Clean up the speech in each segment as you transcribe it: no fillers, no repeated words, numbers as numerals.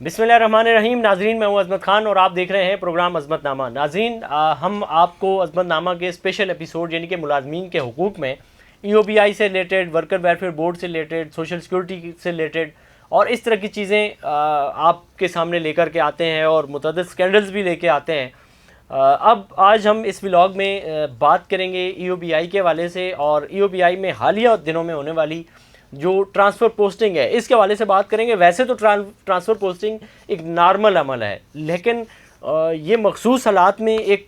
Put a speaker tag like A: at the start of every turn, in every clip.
A: बिस्मिल्लाहिर्रहमानिर्रहीम। नाजरीन, मैं हूं अजमत खान और आप देख रहे हैं प्रोग्राम अजमत नामा। नाजरीन, हम आपको अजमत नामा के स्पेशल एपिसोड यानी कि मुलाजमीन के हुकूक में EOBI से रिलेटेड, वर्कर वेलफेयर बोर्ड से रिलेटेड, सोशल सिक्योरिटी से रिलेटेड और इस तरह की चीज़ें आपके सामने लेकर के आते हैं और मुतअद्दिद स्कैंडल्स भी लेके आते हैं। अब आज हम इस व्लॉग में बात करेंगे EOBI के हवाले से और EOBI में हालिया दिनों में होने वाली जो ट्रांसफ़र पोस्टिंग है इसके हवाले से बात करेंगे। वैसे तो ट्रांसफ़र पोस्टिंग एक नॉर्मल अमल है, लेकिन ये मखसूस हालात में एक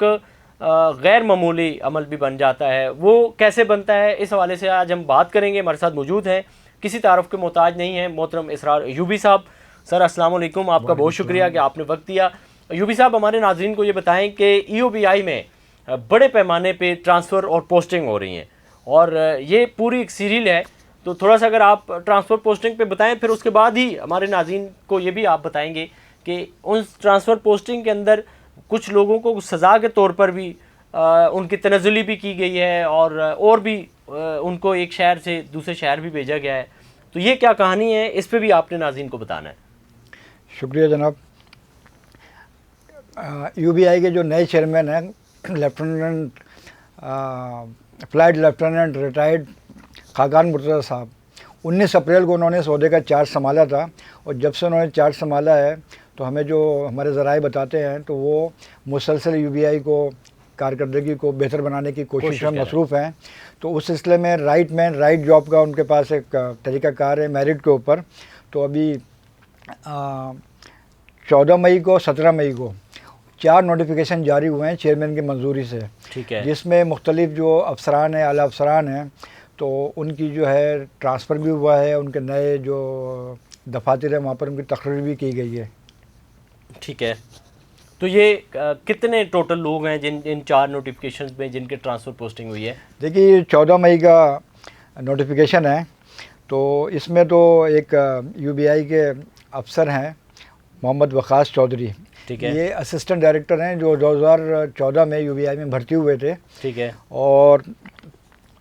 A: गैर मामूली अमल भी बन जाता है। वो कैसे बनता है, इस हवाले से आज हम बात करेंगे। हमारे साथ मौजूद हैं, किसी तारफ़ के मोहताज नहीं हैं, मोहतरम इसरार अयूबी साहब। सर अस्सलाम वालेकुम, आपका बहुत शुक्रिया कि आपने वक्त दिया। अयूबी साहब, हमारे नाज़रीन को ये बताएँ कि EOBI में बड़े पैमाने पर ट्रांसफ़र और पोस्टिंग हो रही हैं और ये पूरी एक सीरियल है, तो थोड़ा सा अगर आप ट्रांसफ़र पोस्टिंग पे बताएं, फिर उसके बाद ही हमारे नाज़रीन को ये भी आप बताएंगे कि उन ट्रांसफ़र पोस्टिंग के अंदर कुछ लोगों को सज़ा के तौर पर भी उनकी तनज़्ज़ुली भी की गई है और भी उनको एक शहर से दूसरे शहर भी भेजा गया है। तो ये क्या कहानी है, इस पर भी आपने नाज़रीन को बताना है।
B: शुक्रिया जनाब। EOBI के जो नए चेयरमैन हैं, lieutenant flight lieutenant retired Khaqan Murtaza साहब, 19 अप्रैल को उन्होंने इस ओहदे का चार्ज संभाला था और जब से उन्होंने चार्ज संभाला है तो हमें जो हमारे ज़राए बताते हैं तो वो मुसलसल EOBI को कारकर्दगी को बेहतर बनाने की कोशिश में मसरूफ़ हैं। तो उस सिलसिले में राइट मैन राइट जॉब का उनके पास एक तरीक़ाकार है मेरिट के ऊपर। तो अभी 14 मई को 17 मई को 4 नोटिफिकेशन जारी हुए हैं चेयरमैन की मंजूरी से,
A: ठीक है,
B: जिसमें मुख्तलिफ जो अफसरान हैं, आला अफसरान हैं, तो उनकी जो है ट्रांसफ़र भी हुआ है, उनके नए जो दफातर है वहाँ पर उनकी तकरीर भी की गई है।
A: ठीक है, तो ये कितने टोटल लोग हैं जिन इन 4 नोटिफिकेशंस में जिनके ट्रांसफ़र पोस्टिंग हुई है?
B: देखिए, 14 मई का नोटिफिकेशन है, तो इसमें तो एक EOBI के अफसर हैं मोहम्मद वक़ास चौधरी,
A: ठीक है,
B: ये असिस्टेंट डायरेक्टर हैं जो 2014 में EOBI में भर्ती हुए थे।
A: ठीक है,
B: और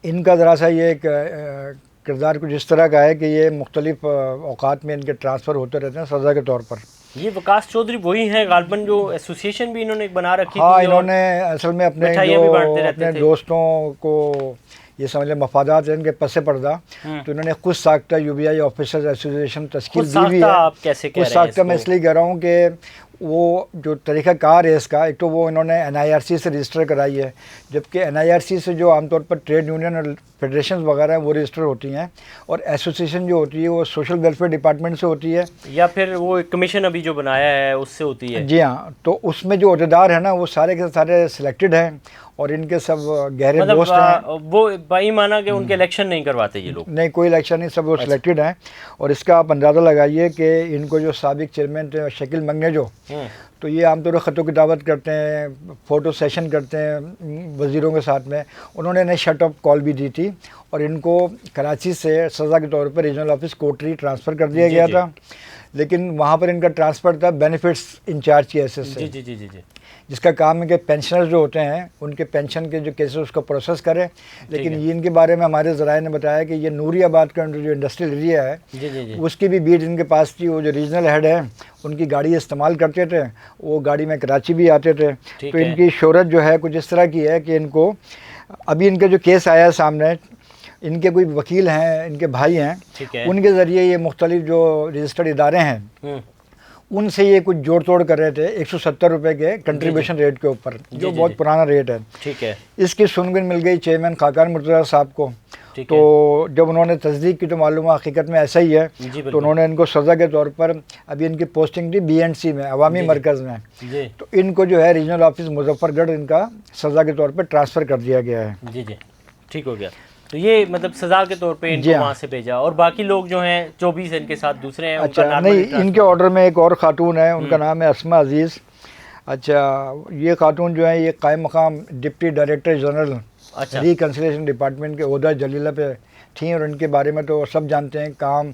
B: इनका ज़रा सा ये किरदार कुछ इस तरह का है कि ये मुख्तलिफ़ औक़ात में इनके ट्रांसफ़र होते रहते हैं सज़ा के तौर पर।
A: ये वकास चौधरी वही हैं गालबन जो एसोसिएशन भी इन्होंने एक बना रखी
B: हाँ,
A: थी।
B: इन्होंने असल में अपने दोस्तों को ये समझ लें मफादात हैं इनके पसे पर्दा, तो इन्होंने खुद साख्ता EOBI ऑफिसर्स एसोसिएशन तश्कील दी हुई है।
A: आप कैसे कह रहे हैं?
B: खुद साख्ता मैं इसलिए कह रहा हूँ कि वो जो तरीक़ाकार है इसका, एक तो वो इन्होंने NIRC से रजिस्टर कराई है, जबकि NIRC से जो आमतौर पर ट्रेड यूनियन और फेडरेशन वगैरह हैं वो रजिस्टर होती हैं, और एसोसिएशन जो होती है वो सोशल वेलफेयर डिपार्टमेंट से होती है,
A: या फिर वो कमीशन अभी जो बनाया है उससे होती है।
B: जी हाँ, तो उसमें जो अहदेदार है ना वो सारे के सारे सिलेक्टेड हैं और इनके सब गहरे दोस्त हैं।
A: वो भाई माना कि उनके इलेक्शन नहीं करवाते ये लोग?
B: नहीं, कोई इलेक्शन नहीं, सब वो सिलेक्टेड हैं। और इसका आप अंदाज़ा लगाइए कि इनको जो साबिक चेयरमैन थे शकील मंगनेजो, तो ये आमतौर पर ख़तों की दावत करते हैं, फ़ोटो सेशन करते हैं वज़ीरों के साथ में। उन्होंने इन्हें शट अप कॉल भी दी थी और इनको कराची से सज़ा के तौर पर रीजनल ऑफिस कोटरी ट्रांसफ़र कर दिया गया था, लेकिन वहाँ पर इनका ट्रांसफ़र था बेनिफिट्स इंचार्ज की हैसियत से।
A: जी जी जी जी,
B: जिसका काम है कि पेंशनर्स जो होते हैं उनके पेंशन के जो केसेस उसको प्रोसेस करें। लेकिन ये इनके बारे में हमारे ज़राए ने बताया कि ये नूरियाबाद का जो इंडस्ट्रियल एरिया है
A: जी जी जी,
B: उसकी भी बीट इनके पास थी। वो जो रीजनल हेड है उनकी गाड़ी इस्तेमाल करते थे, वो गाड़ी में कराची भी आते थे। तो इनकी शोहरत जो है कुछ इस तरह की है कि इनको अभी इनका जो केस आया है सामने, इनके कोई वकील हैं, इनके भाई हैं, उनके ज़रिए ये मुख्तलिफ जो रजिस्टर्ड इदारे हैं उनसे ये कुछ जोड़ तोड़ कर रहे थे 170 रुपये के कंट्रीब्यूशन रेट के ऊपर, जो बहुत पुराना रेट है।
A: ठीक है,
B: इसकी सुनगन मिल गई चेयरमैन खाकान मुर्तज़ा साहब को। तो जब उन्होंने तस्दीक की तो मालूम हकीकत में ऐसा ही है, तो उन्होंने इनको सज़ा के तौर पर अभी इनकी पोस्टिंग थी BNC में, अवामी मरकज़ में, तो इनको जो है रीजनल ऑफिस मुजफ्फरगढ़ इनका सज़ा के तौर पर ट्रांसफ़र कर दिया गया है।
A: जी जी, ठीक हो गया। तो ये मतलब सज़ा के तौर पे इनको वहाँ से भेजा, और बाकी लोग जो हैं 24 इनके साथ दूसरे हैं।
B: अच्छा, नहीं, इनके ऑर्डर में एक और ख़ातून है, उनका नाम है अस्मा अज़ीज़। अच्छा, ये ख़ातून जो है ये कायम मकाम deputy director general reconciliation department के ओहदा जलीला पे थी, और इनके बारे में तो सब जानते हैं, काम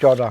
B: 14.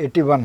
B: 81.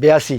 B: 82.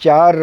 B: 4